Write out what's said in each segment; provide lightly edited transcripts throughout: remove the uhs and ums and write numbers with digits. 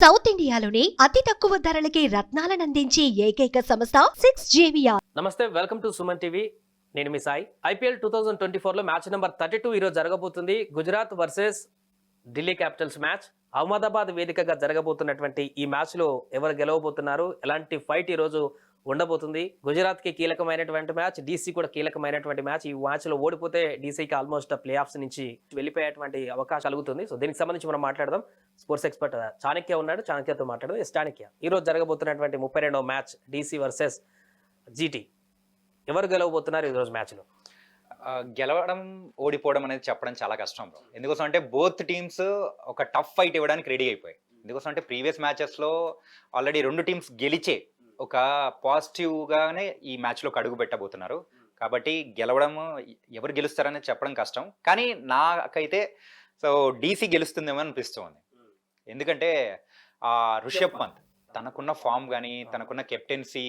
South ఇండియాలోని అతి తక్కువ ధరలకి రత్నాలనందించే ఏకైక సంస్థ 6JVR. నమస్తే, వెల్కమ్ టు సుమన్ టీవీ. నేను మీ సాయి. ఐపీఎల్ 2024లో మ్యాచ్ నెంబర్ 32 ఈరోజు జరగబోతుంది. Gujarat versus Delhi Capitals match. Ahmedabad వేదికగా జరగబోతున్నటువంటి ఈ మ్యాచ్ లో ఎవరు గెలవబోతున్నారు, ఎలాంటి ఫైట్ ఈ రోజు ఉండబోతుంది. గుజరాత్ కి కీలకమైనటువంటి మ్యాచ్, డీసీ కూడా కీలకమైనటువంటి మ్యాచ్. ఈ మ్యాచ్ లో ఓడిపోతే డీసీకి ఆల్మోస్ట్ ప్లే ఆఫ్స్ నుంచి వెళ్ళిపోయేటువంటి అవకాశం కలుగుతుంది. సో దీనికి సంబంధించి మనం మాట్లాడదాం. స్పోర్ట్స్ ఎక్స్పర్ట్ చాణక్య ఉన్నాడు, చాణక్యతో మాట్లాడదాం. చాణక్య, ఈ రోజు జరగబోతున్నటువంటి 32వ మ్యాచ్ డీసీ వర్సెస్ జీటీ, ఎవరు గెలవబోతున్నారు ఈ రోజు మ్యాచ్ లో? గెలవడం ఓడిపోవడం అనేది చెప్పడం చాలా కష్టం బ్రో. ఎందుకోసం అంటే బోత్ టీమ్స్ ఒక టఫ్ ఫైట్ ఇవ్వడానికి రెడీ అయిపోయాయి. ఎందుకోసం అంటే ప్రీవియస్ మ్యాచెస్లో ఆల్రెడీ రెండు టీమ్స్ గెలిచే ఒక పాజిటివ్గానే ఈ మ్యాచ్లో అడుగు పెట్టబోతున్నారు. కాబట్టి గెలవడం ఎవరు గెలుస్తారనేది చెప్పడం కష్టం. కానీ నాకైతే సో డీసీ గెలుస్తుందేమో అనిపిస్తుంది. ఎందుకంటే రిషబ్ పంత్ తనకున్న ఫామ్ కానీ, తనకున్న కెప్టెన్సీ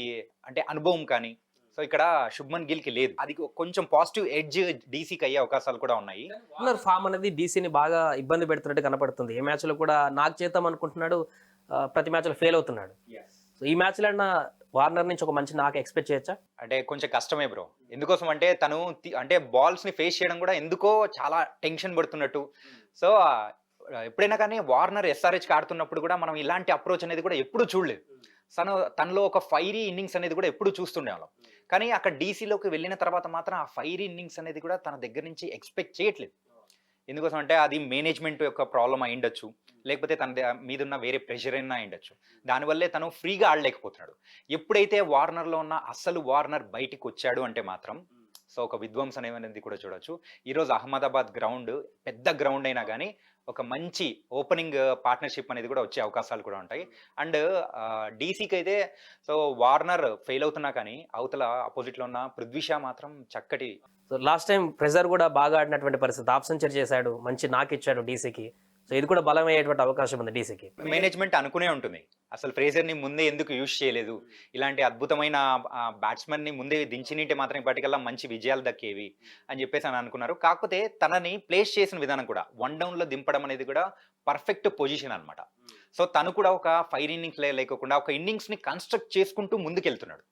అంటే అనుభవం కానీ, సో ఇక్కడ శుభ్మన్ గిల్కి లేదు. అది కొంచెం పాజిటివ్ ఎడ్జ్ డీసీకి అయ్యే అవకాశాలు కూడా ఉన్నాయి. ఫామ్ అనేది డీసీని బాగా ఇబ్బంది పెడుతున్నట్టు కనపడుతుంది. ఏ మ్యాచ్ లో కూడా నాకు చేద్దాం అనుకుంటున్నాడు, ప్రతి మ్యాచ్ లో ఫెయిల్ అవుతున్నాడు. సో ఈ మ్యాచ్ లో వార్నర్ నుంచి ఒక మంచి నాకు ఎక్స్పెక్ట్ చేయొచ్చా? అంటే కొంచెం కష్టమే బ్రో. ఎందుకోసం అంటే తను అంటే బాల్స్ ని ఫేస్ చేయడం కూడా ఎందుకో చాలా టెన్షన్ పడుతున్నట్టు. సో ఎప్పుడైనా కానీ వార్నర్ ఎస్ఆర్హెచ్కి ఆడుతున్నప్పుడు కూడా మనం ఇలాంటి అప్రోచ్ అనేది కూడా ఎప్పుడు చూడలేదు. తనలో ఒక ఫైరీ ఇన్నింగ్స్ అనేది కూడా ఎప్పుడు చూస్తుండేవాళ్ళం. కానీ అక్కడ డీసీలోకి వెళ్ళిన తర్వాత మాత్రం ఆ ఫైరీ ఇన్నింగ్స్ అనేది కూడా తన దగ్గర నుంచి ఎక్స్పెక్ట్ చేయట్లేదు. ఎందుకోసం అంటే అది మేనేజ్మెంట్ యొక్క ప్రాబ్లం అయి ఉండొచ్చు, లేకపోతే తన మీద ఉన్న వేరే ప్రెషర్ అయినా అయి ఉండొచ్చు. దానివల్లే తను ఫ్రీగా ఆడలేకపోతున్నాడు. ఎప్పుడైతే వార్నర్లో ఉన్న అసలు వార్నర్ బయటికి వచ్చాడు అంటే మాత్రం సో ఒక విధ్వంసం అనేది కూడా చూడొచ్చు. ఈరోజు అహ్మదాబాద్ గ్రౌండ్ పెద్ద గ్రౌండ్ అయినా కానీ ఒక మంచి ఓపెనింగ్ పార్ట్నర్షిప్ అనేది కూడా వచ్చే అవకాశాలు కూడా ఉంటాయి. అండ్ డీసీకి అయితే సో వార్నర్ ఫెయిల్ అవుతున్నా కానీ అవతల ఆపోజిట్లో ఉన్న పృథ్వీ షా మాత్రం చక్కటి. సో లాస్ట్ టైం ప్రెజర్ కూడా బాగా ఆడినటువంటి పరిస్థితి, హాఫ్ సెంచరీ చేశాడు, మంచి నాక్ ఇచ్చాడు డీసీకి. సో ఇది కూడా బలమయ్యేటువంటి అవకాశం ఉంది డీసీకి. మేనేజ్మెంట్ అనుకునే ఉంటుంది అసలు ఫ్రేజర్ని ముందే ఎందుకు యూజ్ చేయలేదు, ఇలాంటి అద్భుతమైన బ్యాట్స్మెన్ని ముందే దించినింటే మాత్రం ఇప్పటికల్లా మంచి విజయాలు దక్కేవి అని చెప్పేసి అని అనుకున్నారు. కాకపోతే తనని ప్లేస్ చేసిన విధానం కూడా 1 డౌన్లో దింపడం అనేది కూడా పర్ఫెక్ట్ పొజిషన్ అనమాట. సో తను కూడా ఒక ఫైర్ ఇన్నింగ్స్ లేకోకుండా ఒక ఇన్నింగ్స్ని కన్స్ట్రక్ట్ చేసుకుంటూ ముందుకెళ్తున్నాడు.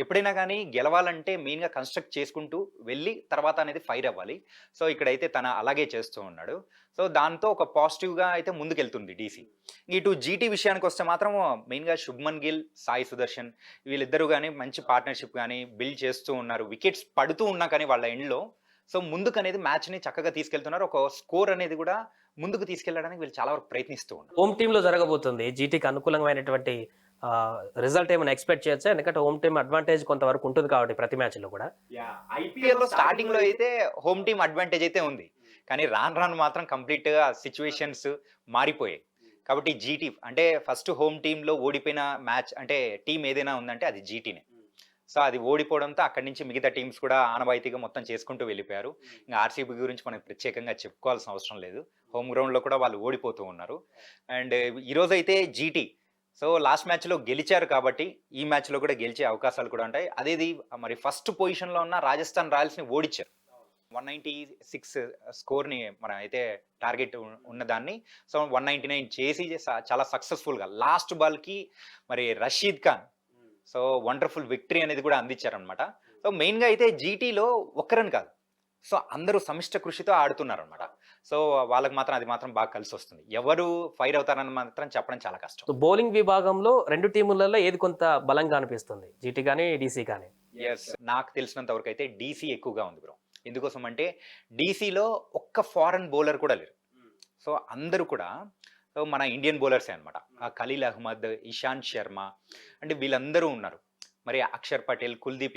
ఎప్పుడైనా కానీ గెలవాలంటే మెయిన్గా కన్స్ట్రక్ట్ చేసుకుంటూ వెళ్ళి తర్వాత అనేది ఫైర్ అవ్వాలి. సో ఇక్కడైతే తన అలాగే చేస్తూ ఉన్నాడు. సో దాంతో ఒక పాజిటివ్గా అయితే ముందుకెళ్తుంది డీసీ. ఇటు జీటీ విషయానికి వస్తే మాత్రం మెయిన్గా శుభ్మన్ గిల్, సాయి సుదర్శన్ వీళ్ళిద్దరూ కానీ మంచి పార్ట్నర్షిప్ కానీ బిల్డ్ చేస్తూ ఉన్నారు. వికెట్స్ పడుతూ ఉన్నా కానీ వాళ్ళ ఎండ్లో సో ముందుకు అనేది మ్యాచ్ని చక్కగా తీసుకెళ్తున్నారు. ఒక స్కోర్ అనేది కూడా ముందుకు తీసుకెళ్ళడానికి వీళ్ళు చాలా వరకు ప్రయత్నిస్తూ ఉన్నారు. హోమ్ టీంలో జరగబోతుంది. జీటీకి అనుకూలమైనటువంటి రిజల్ట్ ఏమైనా ఎక్స్పెక్ట్ చేయొచ్చా? ఎందుకంటే హోమ్ టీమ్ అడ్వాంటేజ్ కొంతవరకు ఉంటుంది కాబట్టి ప్రతి మ్యాచ్ లో కూడా. ఐపీఎల్ లో స్టార్టింగ్ లో అయితే హోమ్ టీమ్ అడ్వాంటేజ్ అయితే ఉంది, కానీ రాను మాత్రం కంప్లీట్ గా సిచ్యువేషన్స్ మారిపోయాయి. కాబట్టి జీటీ అంటే ఫస్ట్ హోమ్ టీమ్ లో ఓడిపోయిన మ్యాచ్ అంటే టీం ఏదైనా ఉందంటే అది జీటీనే. సో అది ఓడిపోవడంతో అక్కడి నుంచి మిగతా టీమ్స్ కూడా ఆనవాయితీగా మొత్తం చేసుకుంటూ వెళ్ళిపోయారు. ఇంకా ఆర్సీబీ గురించి మనకు ప్రత్యేకంగా చెప్పుకోవాల్సిన అవసరం లేదు. హోమ్ గ్రౌండ్ లో కూడా వాళ్ళు ఓడిపోతూ ఉన్నారు. అండ్ ఈరోజు అయితే జీటీ సో లాస్ట్ మ్యాచ్లో గెలిచారు కాబట్టి ఈ మ్యాచ్లో కూడా గెలిచే అవకాశాలు కూడా ఉంటాయి. అదేది మరి ఫస్ట్ పొజిషన్లో ఉన్న రాజస్థాన్ రాయల్స్ని ఓడించారు. 196 స్కోర్ని మనం అయితే టార్గెట్ ఉన్నదాన్ని సో 199 చేసి చాలా సక్సెస్ఫుల్గా లాస్ట్ బాల్కి మరి Rashid Khan so wonderful victory అనేది కూడా అందించారనమాట. సో మెయిన్గా అయితే జీటీలో ఒక్కరని కాదు, సో అందరూ సమిష్ట కృషితో ఆడుతున్నారు అనమాట. సో వాళ్ళకి మాత్రం అది మాత్రం బాగా కలిసి వస్తుంది. ఎవరు ఫైర్ అవుతారని మాత్రం చెప్పడం చాలా కష్టం. బౌలింగ్ విభాగంలో రెండు టీములలో ఏది కొంత బలంగా అనిపిస్తుంది, జీటీ కానీ డీసీ కానీ? ఎస్, నాకు తెలిసినంత వరకు అయితే డీసీ ఎక్కువగా ఉంది బ్రో. ఎందుకోసం అంటే డీసీలో ఒక్క ఫారెన్ బౌలర్ కూడా లేరు. సో అందరూ కూడా మన ఇండియన్ బౌలర్సే అనమాట. ఖలీల్ అహ్మద్, ఇషాంత్ శర్మ అంటే వీళ్ళందరూ ఉన్నారు. మరి అక్షర్ పటేల్, కుల్దీప్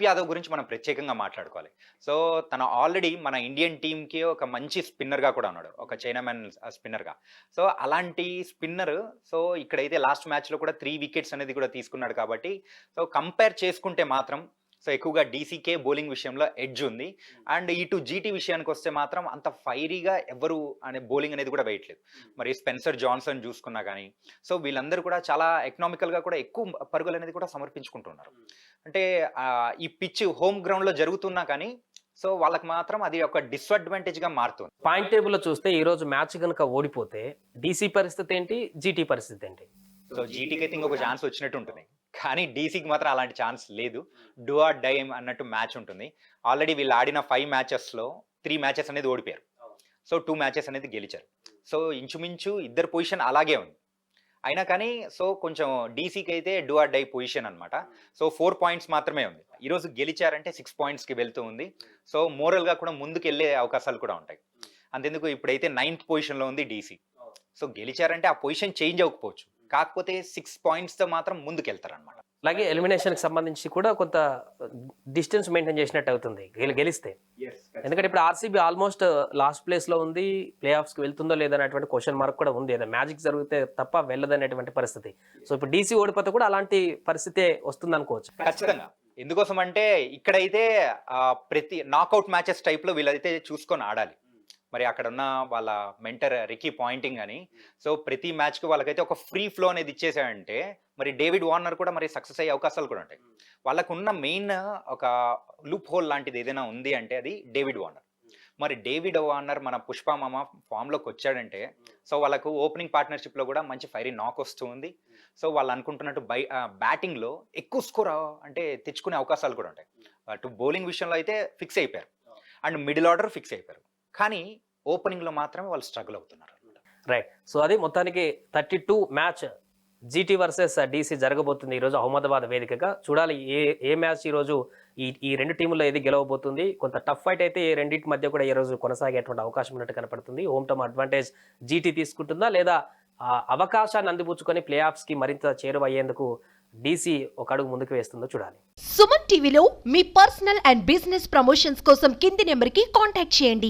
యాదవ్ గురించి మనం ప్రత్యేకంగా మాట్లాడుకోవాలి. సో తను ఆల్రెడీ మన ఇండియన్ టీంకి ఒక మంచి స్పిన్నర్గా కూడా ఉన్నాడు, ఒక చైనామెన్ స్పిన్నర్గా. సో అలాంటి స్పిన్నర్ సో ఇక్కడైతే లాస్ట్ మ్యాచ్లో కూడా 3 వికెట్స్ అనేది కూడా తీసుకున్నాడు. కాబట్టి సో కంపేర్ చేసుకుంటే మాత్రం సో ఎక్కువగా డీసీకే బౌలింగ్ విషయంలో ఎడ్జ్ ఉంది. అండ్ ఇటు జీటీ విషయానికి వస్తే మాత్రం అంత ఫైరీగా ఎవరు అనే బౌలింగ్ అనేది కూడా వేయట్లేదు. మరి స్పెన్సర్ జాన్సన్ చూసుకున్నా కానీ సో వీళ్ళందరూ కూడా చాలా ఎకనామికల్గా కూడా ఎక్కువ పరుగులు అనేది కూడా సమర్పించుకుంటున్నారు. అంటే ఈ పిచ్ హోమ్ గ్రౌండ్లో జరుగుతున్నా కానీ సో వాళ్ళకి మాత్రం అది ఒక డిస్అడ్వాంటేజ్గా మారుతుంది. పాయింట్ టేబుల్లో చూస్తే ఈ రోజు మ్యాచ్ కనుక ఓడిపోతే డీసీ పరిస్థితి ఏంటి, జీటీ పరిస్థితి ఏంటి? సో జీటీకి అయితే ఇంకొక ఛాన్స్ వచ్చినట్టు ఉంటుంది, కానీ డీసీకి మాత్రం అలాంటి ఛాన్స్ లేదు. డూ ఆర్ డై అన్నట్టు మ్యాచ్ ఉంటుంది. ఆల్రెడీ వీళ్ళు ఆడిన 5 మ్యాచెస్లో 3 మ్యాచెస్ అనేది ఓడిపోయారు. సో 2 మ్యాచెస్ అనేది గెలిచారు. సో ఇంచుమించు ఇద్దరు పొజిషన్ అలాగే ఉంది. అయినా కానీ సో కొంచెం డీసీకి అయితే డూ ఆర్ డై పొజిషన్ అనమాట. సో 4 పాయింట్స్ మాత్రమే ఉంది. ఈరోజు గెలిచారంటే 6 పాయింట్స్కి వెళ్తూ ఉంది. సో మోరల్గా కూడా ముందుకు వెళ్ళే అవకాశాలు కూడా ఉంటాయి. అంతెందుకు ఇప్పుడైతే 9th పొజిషన్లో ఉంది డీసీ. సో గెలిచారంటే ఆ పొజిషన్ చేంజ్ అవ్వకపోవచ్చు, కాకపోతే 6 పాయింట్స్తో మాత్రం ముందుకు వెళ్తారనమాట. అలాగే ఎలిమినేషన్కి సంబంధించి కూడా కొంత డిస్టెన్స్ మెయింటైన్ చేసినట్టు అవుతుంది గెలిస్తే. ఎందుకంటే ఇప్పుడు ఆర్సీబీ ఆల్మోస్ట్ లాస్ట్ ప్లేస్లో ఉంది, ప్లే ఆఫ్స్కి వెళ్తుందో లేదనేటువంటి క్వశ్చన్ మార్క్ కూడా ఉంది. ఏదో మ్యాజిక్ జరిగితే తప్ప వెళ్ళదనేటువంటి పరిస్థితి. సో ఇప్పుడు డీసీ ఓడిపోతే కూడా అలాంటి పరిస్థితే వస్తుంది అనుకోవచ్చు. ఖచ్చితంగా. ఎందుకోసం అంటే ఇక్కడైతే ప్రతి నాకౌట్ మ్యాచెస్ టైప్లో వీళ్ళైతే చూసుకొని ఆడాలి. మరి అక్కడ ఉన్న వాళ్ళ మెంటర్ రికీ పాయింటింగ్ అని, సో ప్రతి మ్యాచ్కి వాళ్ళకైతే ఒక ఫ్రీ ఫ్లో అనేది ఇచ్చేసాడంటే మరి డేవిడ్ వార్నర్ కూడా మరి సక్సెస్ అయ్యే అవకాశాలు కూడా ఉంటాయి. వాళ్ళకున్న మెయిన్ ఒక లూప్ హోల్ లాంటిది ఏదైనా ఉంది అంటే అది డేవిడ్ వార్నర్. మరి డేవిడ్ వార్నర్ మన పుష్పమామ ఫామ్లోకి వచ్చాడంటే సో వాళ్ళకు ఓపెనింగ్ పార్ట్నర్షిప్లో కూడా మంచి ఫైరీ నాక్ వస్తూ ఉంది. సో వాళ్ళు అనుకుంటున్నట్టు బ్యాటింగ్లో ఎక్కువ స్కోర్ అంటే తెచ్చుకునే అవకాశాలు కూడా ఉంటాయి. అటు బౌలింగ్ విషయంలో అయితే ఫిక్స్ అయిపోయారు అండ్ మిడిల్ ఆర్డర్ ఫిక్స్ అయిపోయారు, కానీ ఓపెనింగ్లో మాత్రమే వాళ్ళు స్ట్రగుల్ అవుతున్నారు. రైట్. సో అది మొత్తానికి 32 మ్యాచ్ జీటీ వర్సెస్ డీసీ జరగబోతుంది ఈరోజు అహ్మదాబాద్ వేదికగా. చూడాలి ఏ మ్యాచ్ ఈరోజు ఈ రెండు టీముల్లో ఏది గెలవబోతుంది. కొంత టఫ్ ఫైట్ అయితే ఈ రెండింటి మధ్య కూడా ఈ రోజు కొనసాగేటువంటి అవకాశం ఉన్నట్టు కనపడుతుంది. హోమ్ టర్మ్ అడ్వాంటేజ్ జీటీ తీసుకుంటుందా లేదా అవకాశాన్ని అందిపుచ్చుకొని ప్లే ఆఫ్స్కి మరింత చేరువయ్యేందుకు డీసీ ఒక అడుగు ముందుకు వేస్తుందో చూడాలి. సుమన్ టీవీలో మీ పర్సనల్ అండ్ బిజినెస్ ప్రమోషన్స్ కోసం కింది నెంబర్కి కాంటాక్ట్ చేయండి.